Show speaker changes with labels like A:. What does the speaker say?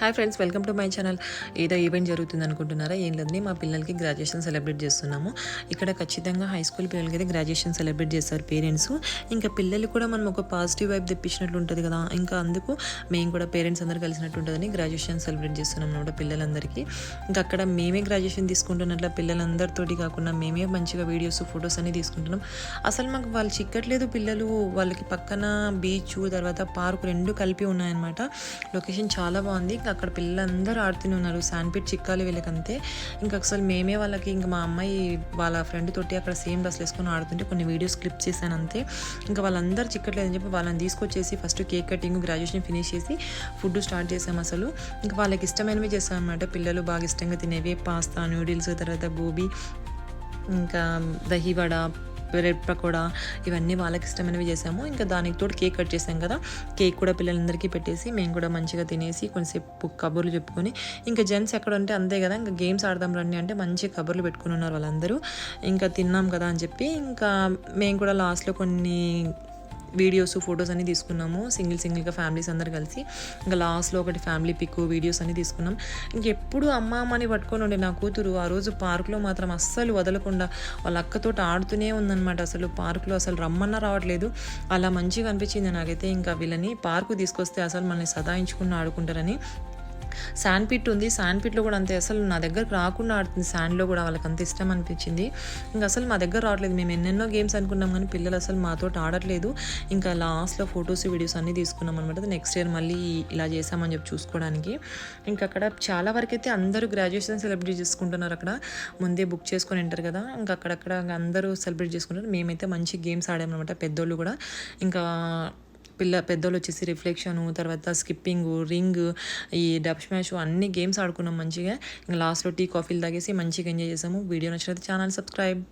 A: Hi friends, welcome to my channel. ఏదో event జరుగుతుంది అనుకుంటున్నారా? ఏం లేదని మా పిల్లలకి గ్రాడ్యుయేషన్ సెలబ్రేట్ చేస్తున్నాము. ఇక్కడ ఖచ్చితంగా హై స్కూల్ పిల్లలకి అయితే గ్రాడ్యుయేషన్ సెలబ్రేట్ చేస్తారు పేరెంట్స్. ఇంకా పిల్లలు కూడా మనం ఒక పాజిటివ్ వైబ్ తెప్పించినట్లు ఉంటుంది కదా, ఇంకా అందుకు మేము కూడా పేరెంట్స్ అందరూ కలిసినట్టు ఉంటుందని గ్రాడ్యుయేషన్ సెలబ్రేట్ చేస్తున్నాం అనమాట పిల్లలందరికీ. ఇంకా అక్కడ మేమే గ్రాడ్యుయేషన్ తీసుకుంటున్నట్ల పిల్లలందరితోటి కాకుండా మేమే మంచిగా వీడియోస్ ఫొటోస్ అన్ని తీసుకుంటున్నాం. అసలు మాకు వాళ్ళు చిక్కట్లేదు పిల్లలు. వాళ్ళకి పక్కన బీచ్ తర్వాత పార్క్ రెండు కలిపి ఉన్నాయన్నమాట. లొకేషన్ చాలా బాగుంది. అక్కడ పిల్లలందరూ ఆడుతూనే ఉన్నారు. శాండ్ పిట్ చిక్కాలి వీళ్ళకంతే. ఇంకా అసలు మేమే వాళ్ళకి, ఇంకా మా అమ్మాయి వాళ్ళ ఫ్రెండ్ తోటి అక్కడ సేమ్ డ్రెస్లు వేసుకొని ఆడుతుంటే కొన్ని వీడియోస్ క్లిప్ చేశాను అంతే. ఇంకా వాళ్ళందరూ చిక్కట్లేదని చెప్పి వాళ్ళని తీసుకొచ్చేసి first cake cutting graduation finish చేసి ఫుడ్ స్టార్ట్ చేసాం. అసలు ఇంకా వాళ్ళకి ఇష్టమైనవి చేసాం అనమాట. పిల్లలు బాగా ఇష్టంగా తినేవి పాస్తా, నూడిల్స్, తర్వాత గోబీ, ఇంకా దహివడ, బ్రెడ్ పకోడా, ఇవన్నీ వాళ్ళకి ఇష్టమైనవి చేసాము. ఇంకా దానికి తోడు కేక్ కట్ చేసాం కదా, కేక్ కూడా పిల్లలందరికీ పెట్టేసి మేము కూడా మంచిగా తినేసి కొంచెంసేపు కబుర్లు చెప్పుకొని, ఇంకా జెంట్స్ ఎక్కడ ఉంటే అంతే కదా, ఇంకా గేమ్స్ ఆడదాం రండి అంటే మంచి కబుర్లు పెట్టుకుని ఉన్నారు వాళ్ళందరూ. ఇంకా తిన్నాం కదా అని చెప్పి ఇంకా మేము కూడా లాస్ట్లో కొన్ని వీడియోస్ ఫొటోస్ అన్ని తీసుకున్నాము సింగిల్గా ఫ్యామిలీస్ అందరు కలిసి. ఇంకా లాస్ట్లో ఒకటి ఫ్యామిలీ పిక్ వీడియోస్ అన్ని తీసుకున్నాం. ఇంకెప్పుడు అమ్మని పట్టుకొని ఉండే నా కూతురు ఆ రోజు పార్కులో మాత్రం అస్సలు వదలకుండా వాళ్ళ అక్కతో ఆడుతూనే ఉందన్నమాట. అసలు పార్కులో అసలు రమ్మన్నా రావట్లేదు. అలా మంచిగా అనిపించింది నాకైతే. ఇంకా వీళ్ళని పార్కు తీసుకొస్తే అసలు మనల్ని సదాయించుకుని ఆడుకుంటారని. శాండ్ పిట్ ఉంది, శాండ్ పిట్లో కూడా అంతే, అసలు నా దగ్గరకు రాకుండా ఆడుతుంది. శాండ్లో కూడా వాళ్ళకి అంత ఇష్టం అనిపించింది. ఇంకా అసలు మా దగ్గర రావట్లేదు. మేము ఎన్నెన్నో గేమ్స్ అనుకున్నాం కానీ పిల్లలు అసలు మాతో ఆడట్లేదు. ఇంకా లాస్ట్లో ఫొటోస్ వీడియోస్ అన్నీ తీసుకున్నాం అనమాట. నెక్స్ట్ ఇయర్ మళ్ళీ ఇలా చేసామని చెప్పి చూసుకోవడానికి. ఇంకా అక్కడ చాలా వరకు అయితే అందరూ గ్రాడ్యుయేషన్ సెలబ్రేట్ చేసుకుంటున్నారు. అక్కడ ముందే బుక్ చేసుకొని ఉంటారు కదా, ఇంకా అక్కడక్కడ అందరూ సెలబ్రేట్ చేసుకుంటారు. మేమైతే మంచి గేమ్స్ ఆడామన్నమాట, పెద్దోళ్ళు కూడా. ఇంకా పెద్దోళ్ళు వచ్చేసి రిఫ్లెక్షను, తర్వాత స్కిప్పింగ్, రింగ్, ఈ డబ్ స్మాష్ అన్ని గేమ్స్ ఆడుకున్నాం మంచిగా. ఇంకా లాస్ట్లో టీ కాఫీలు తాగేసి మంచిగా ఎంజాయ్ చేసాము. వీడియో నచ్చినట్లయితే ఛానల్ సబ్స్క్రైబ్.